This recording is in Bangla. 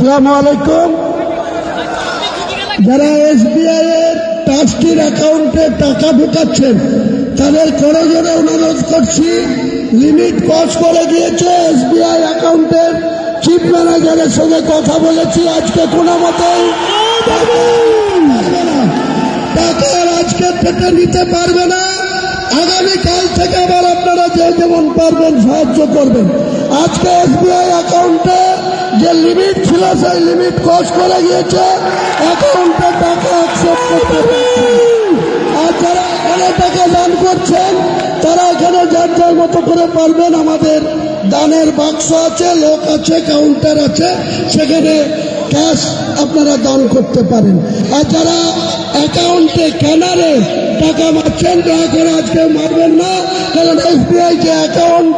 আসসালামু আলাইকুম। যারা এসবিআই এর ট্রাস্টির অ্যাকাউন্টে টাকা ঢুকাচ্ছেন তাদের করে জোরে অনুরোধ করছি, লিমিট ক্রস করে গিয়েছে। এসবিআই অ্যাকাউন্টের চিফ ম্যানেজারের সঙ্গে কথা বলেছি, আজকে কোনো মতেই টাকা আজকে থেকে নিতে পারবে না। আগামীকাল থেকে আবার আপনারা যে যেমন পারবেন সাহায্য করবেন। আজকে এসবিআই অ্যাকাউন্টে যে লিমিট ছিল সেই লিমিট ক্রস করে গিয়েছে, অ্যাকাউন্টে টাকা অ্যাকসেপ্ট করতে পারছে। আর যারা এখানে টাকা দান করছেন তারা এখানে যার যার মতো করে পারবেন। আমাদের দানের বাক্স আছে, লোক আছে, কাউন্টার আছে, সেখানে ক্যাশ আপনারা দান করতে পারেন। আর যারা অ্যাকাউন্টে ক্যানারে টাকা মারছেন দয়া করে আজকে মারবেন না, কারণ এসবিআই যে অ্যাকাউন্ট